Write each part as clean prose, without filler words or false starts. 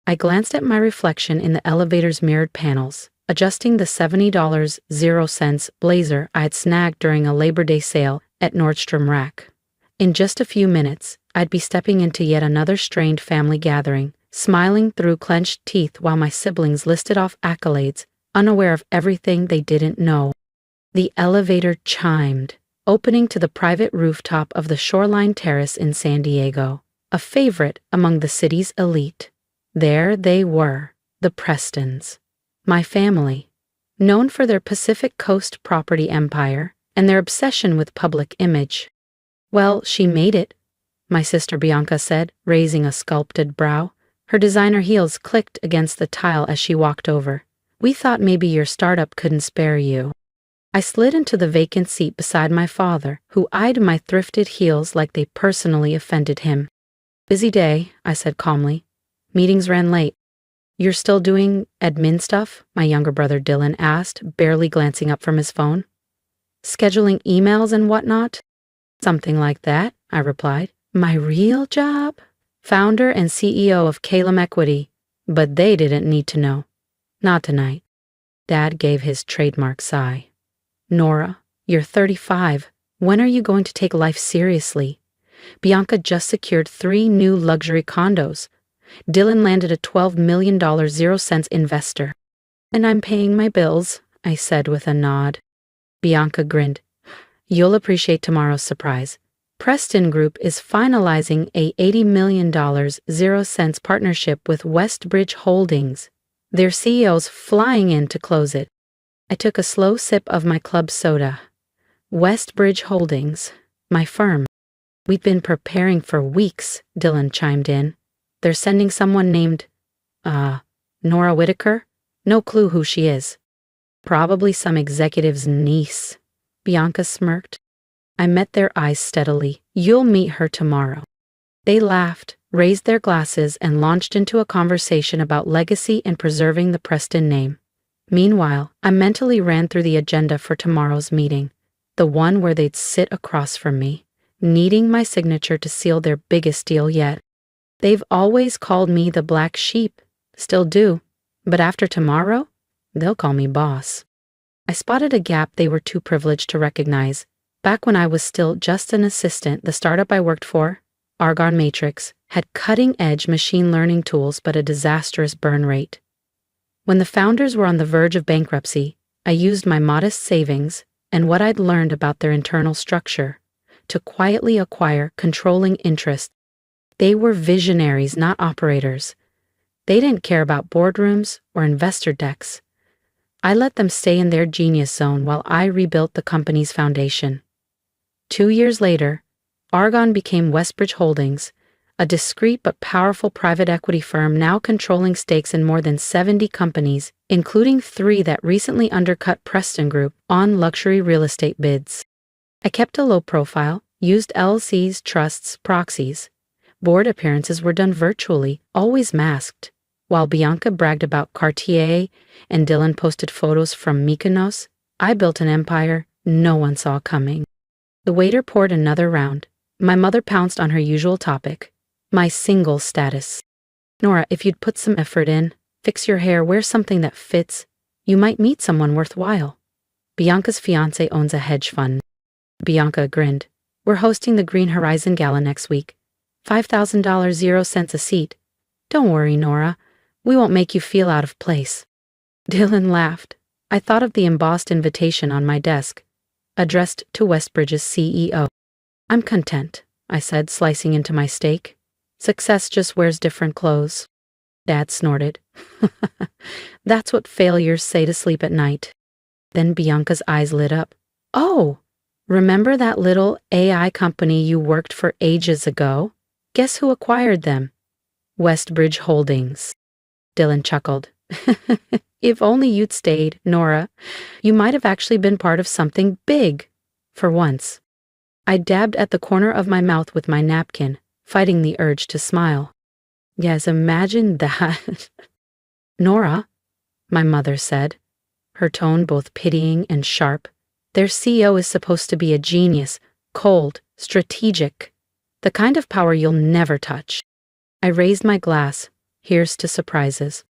I glanced at my reflection in the elevator's mirrored panels, adjusting the $70.00 blazer I had snagged during a Labor Day sale at Nordstrom Rack. In just a few minutes, I'd be stepping into yet another strained family gathering, smiling through clenched teeth while my siblings listed off accolades, unaware of everything they didn't know. The elevator chimed, opening to the private rooftop of the Shoreline Terrace in San Diego, a favorite among the city's elite. There they were, the Prestons, my family, known for their Pacific Coast property empire and their obsession with public image. "Well, she made it," my sister Bianca said, raising a sculpted brow. Her designer heels clicked against the tile as she walked over. "We thought maybe your startup couldn't spare you." I slid into the vacant seat beside my father, who eyed my thrifted heels like they personally offended him. "Busy day," I said calmly. "Meetings ran late." "You're still doing admin stuff?" my younger brother Dylan asked, barely glancing up from his phone. "Scheduling emails and whatnot?" "Something like that," I replied. "My real job? Founder and CEO of Calum Equity. But they didn't need to know. Not tonight." Dad gave his trademark sigh. "Nora, you're 35. When are you going to take life seriously? Bianca just secured 3 new luxury condos. Dylan landed a $12 million 0 cents investor. And I'm paying my bills," I said with a nod. Bianca grinned. "You'll appreciate tomorrow's surprise. Preston Group is finalizing a $80 million 0 cents partnership with Westbridge Holdings. Their CEO's flying in to close it." I took a slow sip of my club soda. "Westbridge Holdings, my firm." "We've been preparing for weeks," Dylan chimed in. "They're sending someone named, Nora Whitaker? No clue who she is." "Probably some executive's niece." Bianca smirked. I met their eyes steadily. "You'll meet her tomorrow." They laughed, raised their glasses, and launched into a conversation about legacy and preserving the Preston name. Meanwhile, I mentally ran through the agenda for tomorrow's meeting, the one where they'd sit across from me, needing my signature to seal their biggest deal yet. They've always called me the black sheep, still do, but after tomorrow, they'll call me boss. I spotted a gap they were too privileged to recognize. Back when I was still just an assistant, the startup I worked for, Argon Matrix, had cutting-edge machine learning tools but a disastrous burn rate. When the founders were on the verge of bankruptcy, I used my modest savings and what I'd learned about their internal structure to quietly acquire controlling interest. They were visionaries, not operators. They didn't care about boardrooms or investor decks. I let them stay in their genius zone while I rebuilt the company's foundation. 2 years later, Argon became Westbridge Holdings, a discreet but powerful private equity firm now controlling stakes in more than 70 companies, including 3 that recently undercut Preston Group on luxury real estate bids. I kept a low profile, used LLCs, trusts, proxies. Board appearances were done virtually, always masked. While Bianca bragged about Cartier and Dylan posted photos from Mykonos, I built an empire no one saw coming. The waiter poured another round. My mother pounced on her usual topic, my single status. "Nora, if you'd put some effort in, fix your hair, wear something that fits, you might meet someone worthwhile." Bianca's fiancé owns a hedge fund. Bianca grinned. "We're hosting the Green Horizon Gala next week. $5,000 0 cents a seat. Don't worry, Nora. We won't make you feel out of place." Dylan laughed. I thought of the embossed invitation on my desk, addressed to Westbridge's CEO. "I'm content," I said, slicing into my steak. "Success just wears different clothes." Dad snorted. "That's what failures say to sleep at night." Then Bianca's eyes lit up. "Oh, remember that little AI company you worked for ages ago? Guess who acquired them? Westbridge Holdings." Dylan chuckled. "If only you'd stayed, Nora. You might have actually been part of something big, for once." I dabbed at the corner of my mouth with my napkin, fighting the urge to smile. "Yes, imagine that." "Nora," my mother said, her tone both pitying and sharp, "their CEO is supposed to be a genius, cold, strategic, the kind of power you'll never touch." I raised my glass. here's to surprises.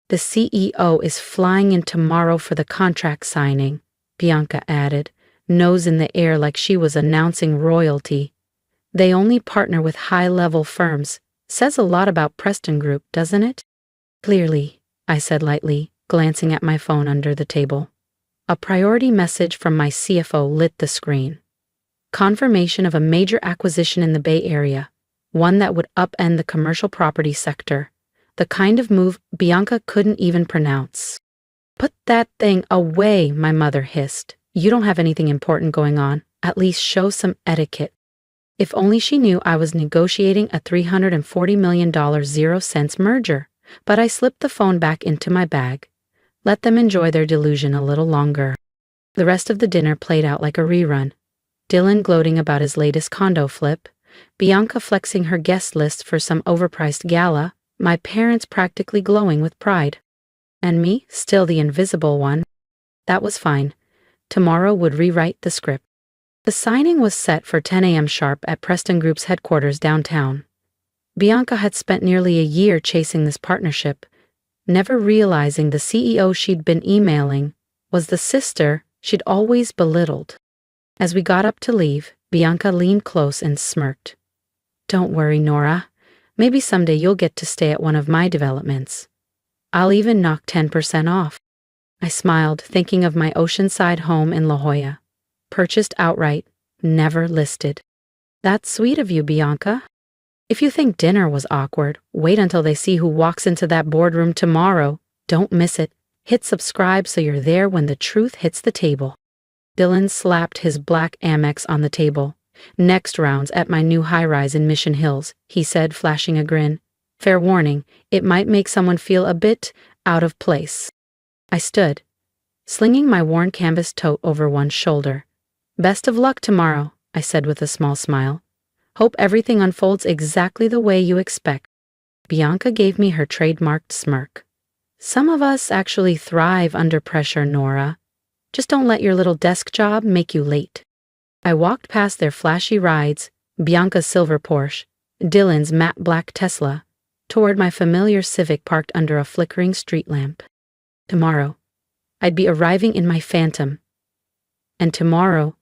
The CEO is flying in tomorrow for the contract signing, Bianca added, nose in the air like she was announcing royalty. They only partner with high-level firms. Says a lot about Preston Group, doesn't it? Clearly, I said lightly, glancing at my phone under the table. A priority message from my CFO lit the screen. Confirmation of a major acquisition in the Bay Area, one that would upend the commercial property sector, the kind of move Bianca couldn't even pronounce. Put that thing away, my mother hissed. You don't have anything important going on. At least show some etiquette. If only she knew I was negotiating a $340 million 0-cents merger, but I slipped the phone back into my bag. Let them enjoy their delusion a little longer. The rest of the dinner played out like a rerun. Dylan gloating about his latest condo flip, Bianca flexing her guest list for some overpriced gala, my parents practically glowing with pride. And me, still the invisible one. That was fine. Tomorrow would rewrite the script. The signing was set for 10 a.m. sharp at Preston Group's headquarters downtown. Bianca had spent nearly a year chasing this partnership, never realizing the CEO she'd been emailing was the sister she'd always belittled. As we got up to leave, Bianca leaned close and smirked. Don't worry, Nora. Maybe someday you'll get to stay at one of my developments. I'll even knock 10% off. I smiled, thinking of my oceanside home in La Jolla. Purchased outright, never listed. That's sweet of you, Bianca. If you think dinner was awkward, wait until they see who walks into that boardroom tomorrow. Don't miss it. Hit subscribe so you're there when the truth hits the table. Dylan slapped his black Amex on the table. Next round's at my new high-rise in Mission Hills, he said, flashing a grin. Fair warning, it might make someone feel a bit out of place. I stood, slinging my worn canvas tote over one shoulder. Best of luck tomorrow, I said with a small smile. Hope everything unfolds exactly the way you expect. Bianca gave me her trademarked smirk. Some of us actually thrive under pressure, Nora. Just don't let your little desk job make you late. I walked past their flashy rides, Bianca's silver Porsche, Dylan's matte black Tesla, toward my familiar Civic parked under a flickering street lamp. Tomorrow, I'd be arriving in my Phantom. And tomorrow,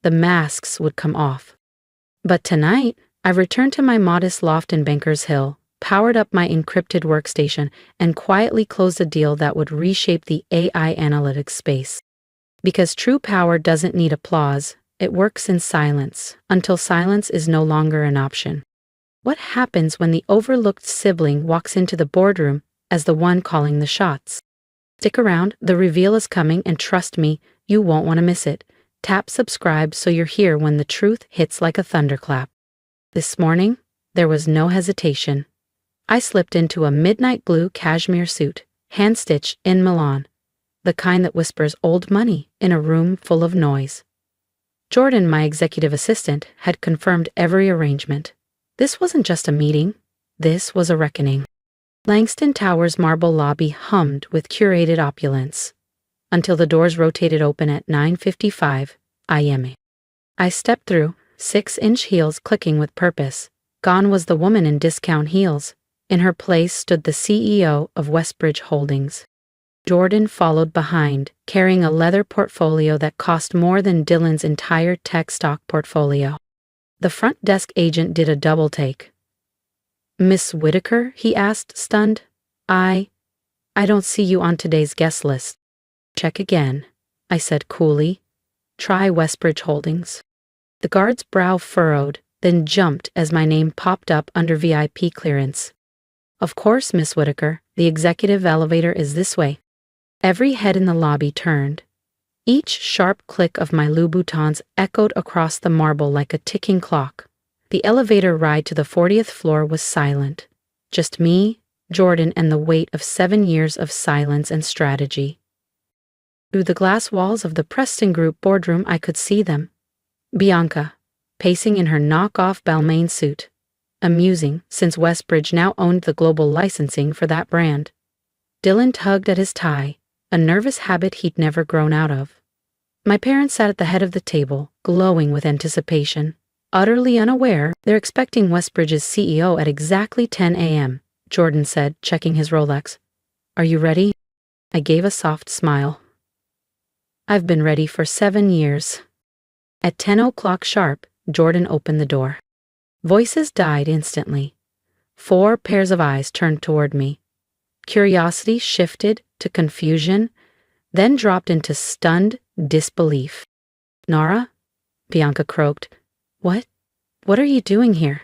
the masks would come off. But tonight, I returned to my modest loft in Bankers Hill, powered up my encrypted workstation, and quietly closed a deal that would reshape the AI analytics space. Because true power doesn't need applause, it works in silence, until silence is no longer an option. What happens when the overlooked sibling walks into the boardroom as the one calling the shots? Stick around, the reveal is coming, and trust me, you won't want to miss it. Tap subscribe so you're here when the truth hits like a thunderclap. This morning, there was no hesitation. I slipped into a midnight blue cashmere suit, hand-stitched in Milan, the kind that whispers old money in a room full of noise. Jordan, my executive assistant, had confirmed every arrangement. This wasn't just a meeting. This was a reckoning. Langston Tower's marble lobby hummed with curated opulence, until the doors rotated open at 9:55 a.m. I stepped through, 6-inch heels clicking with purpose. Gone was the woman in discount heels. In her place stood the CEO of Westbridge Holdings. Jordan followed behind, carrying a leather portfolio that cost more than Dylan's entire tech stock portfolio. The front desk agent did a double take. Miss Whitaker? He asked, stunned. I don't see you on today's guest list. Check again, I said coolly. Try Westbridge Holdings. The guard's brow furrowed, then jumped as my name popped up under VIP clearance. Of course, Miss Whitaker, the executive elevator is this way. Every head in the lobby turned. Each sharp click of my Louboutins echoed across the marble like a ticking clock. The elevator ride to the 40th floor was silent. Just me, Jordan, and the weight of 7 years of silence and strategy. Through the glass walls of the Preston Group boardroom I could see them. Bianca, pacing in her knockoff Balmain suit. Amusing, since Westbridge now owned the global licensing for that brand. Dylan tugged at his tie, a nervous habit he'd never grown out of. My parents sat at the head of the table, glowing with anticipation. Utterly unaware, they're expecting Westbridge's CEO at exactly 10 a.m. Jordan said, checking his Rolex. Are you ready? I gave a soft smile. I've been ready for 7 years. At 10 o'clock sharp, Jordan opened the door. Voices died instantly. 4 pairs of eyes turned toward me. Curiosity shifted to confusion, then dropped into stunned disbelief. Nora? Bianca croaked. What? What are you doing here?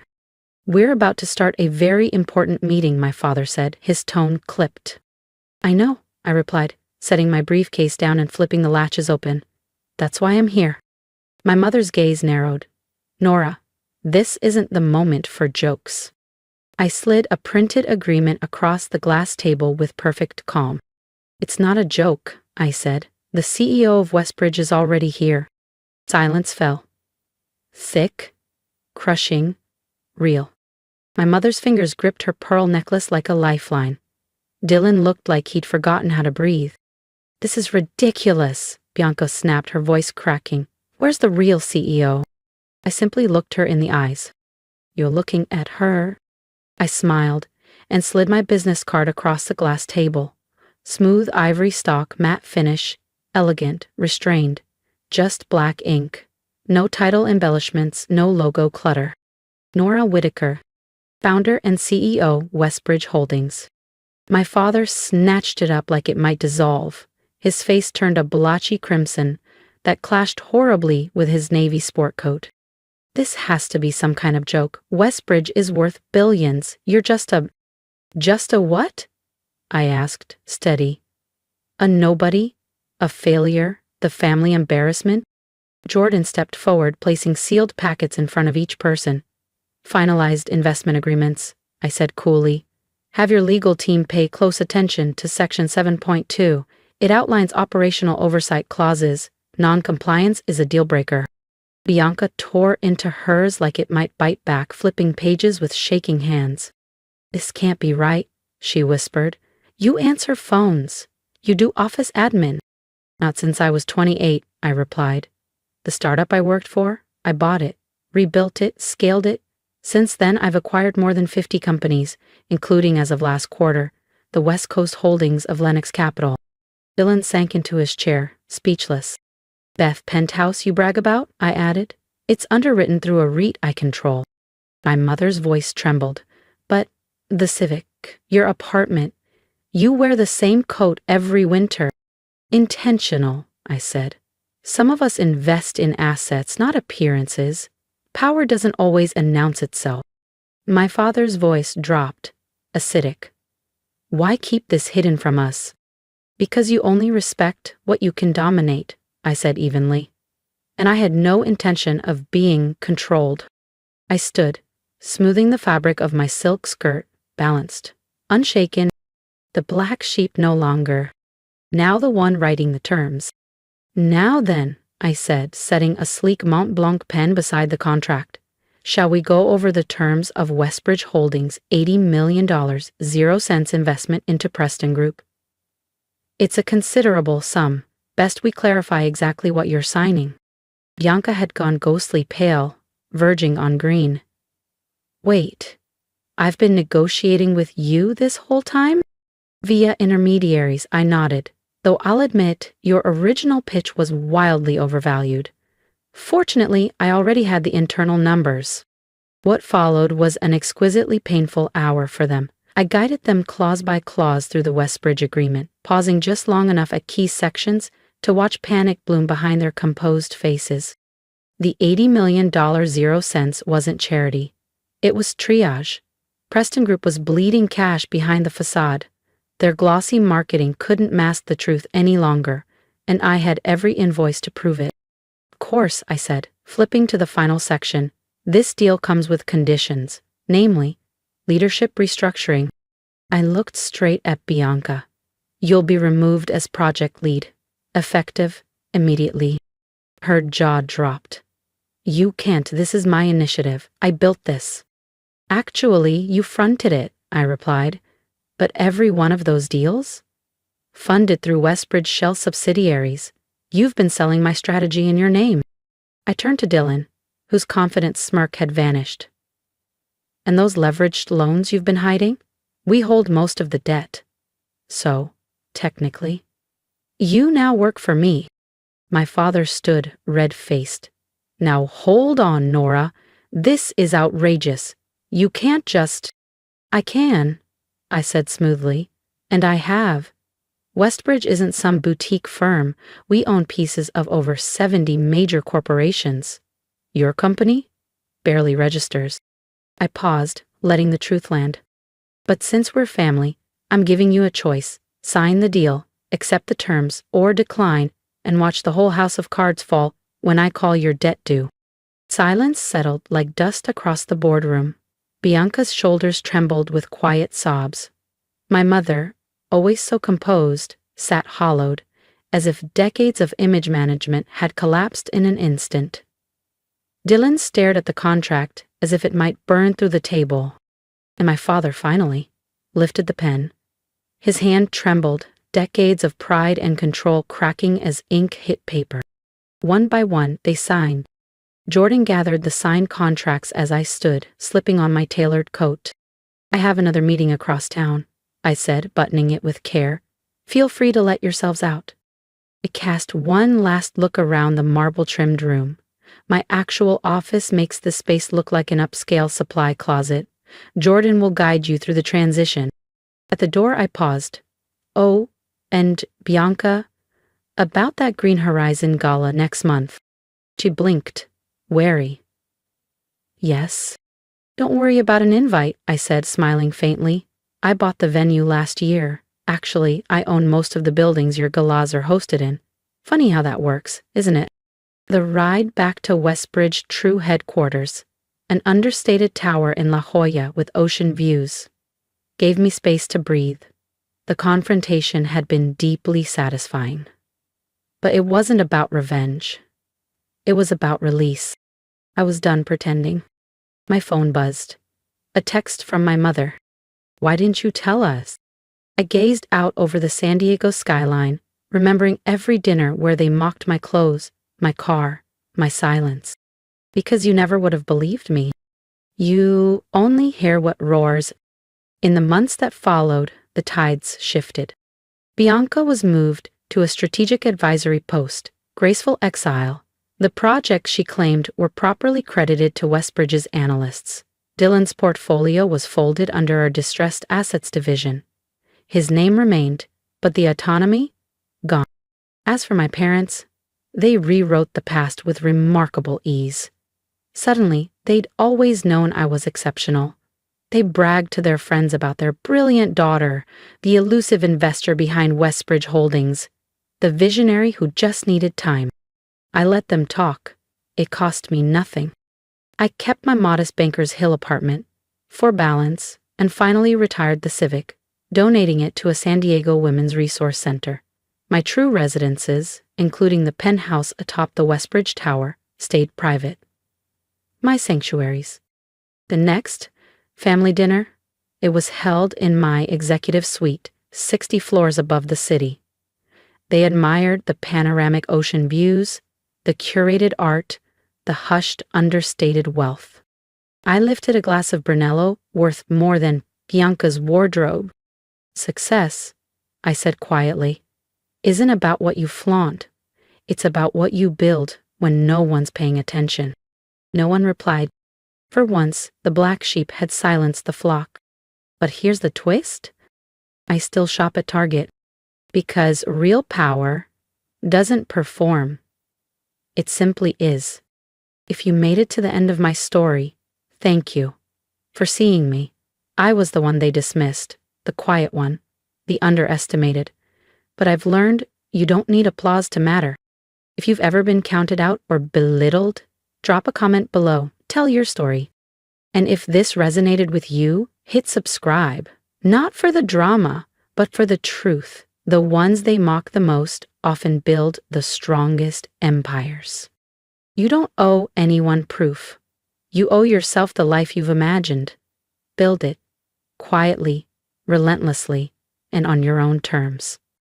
We're about to start a very important meeting, my father said, his tone clipped. I know, I replied, setting my briefcase down and flipping the latches open. That's why I'm here. My mother's gaze narrowed. Nora, this isn't the moment for jokes. I slid a printed agreement across the glass table with perfect calm. It's not a joke, I said. The CEO of Westbridge is already here. Silence fell. Thick, crushing, real. My mother's fingers gripped her pearl necklace like a lifeline. Dylan looked like he'd forgotten how to breathe. This is ridiculous, Bianca snapped, her voice cracking. Where's the real CEO? I simply looked her in the eyes. You're looking at her. I smiled and slid my business card across the glass table. Smooth ivory stock, matte finish, elegant, restrained. Just black ink. No title embellishments, no logo clutter. Nora Whitaker, founder and CEO, Westbridge Holdings. My father snatched it up like it might dissolve. His face turned a blotchy crimson that clashed horribly with his navy sport coat. This has to be some kind of joke. Westbridge is worth billions. You're just a what? I asked, steady. A nobody? A failure? The family embarrassment? Jordan stepped forward, placing sealed packets in front of each person. Finalized investment agreements, I said coolly. Have your legal team pay close attention to Section 7.2. It outlines operational oversight clauses. Non-compliance is a deal-breaker. Bianca tore into hers like it might bite back, flipping pages with shaking hands. This can't be right, she whispered. You answer phones. You do office admin. Not since I was 28, I replied. The startup I worked for, I bought it, rebuilt it, scaled it. Since then, I've acquired more than 50 companies, including, as of last quarter, the West Coast holdings of Lenox Capital. Dylan sank into his chair, speechless. Beth Penthouse you brag about? I added. It's underwritten through a REIT I control. My mother's voice trembled. But the Civic, your apartment, you wear the same coat every winter. Intentional, I said. Some of us invest in assets, not appearances. Power doesn't always announce itself. My father's voice dropped, acidic. Why keep this hidden from us? Because you only respect what you can dominate, I said evenly. And I had no intention of being controlled. I stood, smoothing the fabric of my silk skirt, balanced, unshaken, the black sheep no longer. Now the one writing the terms. Now then, I said, setting a sleek Mont Blanc pen beside the contract. Shall we go over the terms of Westbridge Holdings' $80 million, 0 cents investment into Preston Group? It's a considerable sum. Best we clarify exactly what you're signing. Bianca had gone ghostly pale, verging on green. Wait, I've been negotiating with you this whole time? Via intermediaries, I nodded, though I'll admit your original pitch was wildly overvalued. Fortunately, I already had the internal numbers. What followed was an exquisitely painful hour for them. I guided them clause by clause through the Westbridge agreement, pausing just long enough at key sections to watch panic bloom behind their composed faces. The $80 million 0 cents wasn't charity. It was triage. Preston Group was bleeding cash behind the facade. Their glossy marketing couldn't mask the truth any longer, and I had every invoice to prove it. Of course, I said, flipping to the final section. This deal comes with conditions, namely, leadership restructuring. I looked straight at Bianca. You'll be removed as project lead. Effective, immediately. Her jaw dropped. You can't, this is my initiative. I built this. Actually, you fronted it, I replied. But every one of those deals? Funded through Westbridge shell subsidiaries. You've been selling my strategy in your name. I turned to Dylan, whose confident smirk had vanished. And those leveraged loans you've been hiding? We hold most of the debt. So, technically, you now work for me. My father stood, red-faced. Now hold on, Nora. This is outrageous. You can't just— I can, I said smoothly. And I have. Westbridge isn't some boutique firm. We own pieces of over 70 major corporations. Your company? Barely registers. I paused, letting the truth land. But since we're family, I'm giving you a choice. Sign the deal, accept the terms, or decline, and watch the whole house of cards fall when I call your debt due. Silence settled like dust across the boardroom. Bianca's shoulders trembled with quiet sobs. My mother, always so composed, sat hollowed, as if decades of image management had collapsed in an instant. Dylan stared at the contract as if it might burn through the table, and my father finally lifted the pen. His hand trembled, decades of pride and control cracking as ink hit paper. One by one, they signed. Jordan gathered the signed contracts as I stood, slipping on my tailored coat. I have another meeting across town, I said, buttoning it with care. Feel free to let yourselves out. I cast one last look around the marble-trimmed room. My actual office makes the space look like an upscale supply closet. Jordan will guide you through the transition. At the door I paused. Oh, and Bianca, about that Green Horizon gala next month. She blinked, wary. Yes. Don't worry about an invite, I said, smiling faintly. I bought the venue last year. Actually, I own most of the buildings your galas are hosted in. Funny how that works, isn't it? The ride back to Westbridge True headquarters, an understated tower in La Jolla with ocean views, gave me space to breathe. The confrontation had been deeply satisfying. But it wasn't about revenge. It was about release. I was done pretending. My phone buzzed. A text from my mother. Why didn't you tell us? I gazed out over the San Diego skyline, remembering every dinner where they mocked my clothes, my car, my silence. Because you never would have believed me. You only hear what roars. In the months that followed, the tides shifted. Bianca was moved to a strategic advisory post, graceful exile. The projects she claimed were properly credited to Westbridge's analysts. Dylan's portfolio was folded under our distressed assets division. His name remained, but the autonomy? Gone. As for my parents, they rewrote the past with remarkable ease. Suddenly, they'd always known I was exceptional. They bragged to their friends about their brilliant daughter, the elusive investor behind Westbridge Holdings, the visionary who just needed time. I let them talk. It cost me nothing. I kept my modest Bankers Hill apartment, for balance, and finally retired the Civic, donating it to a San Diego Women's Resource Center. My true residences, including the penthouse atop the Westbridge Tower, stayed private. My sanctuaries. The next family dinner, it was held in my executive suite, 60 floors above the city. They admired the panoramic ocean views, the curated art, the hushed, understated wealth. I lifted a glass of Brunello worth more than Bianca's wardrobe. Success, I said quietly, isn't about what you flaunt. It's about what you build when no one's paying attention. No one replied. For once, the black sheep had silenced the flock. But here's the twist. I still shop at Target. Because real power doesn't perform. It simply is. If you made it to the end of my story, thank you for seeing me. I was the one they dismissed, the quiet one, the underestimated. But I've learned you don't need applause to matter. If you've ever been counted out or belittled, drop a comment below. Tell your story. And if this resonated with you, hit subscribe. Not for the drama, but for the truth. The ones they mock the most often build the strongest empires. You don't owe anyone proof. You owe yourself the life you've imagined. Build it, quietly, relentlessly, and on your own terms.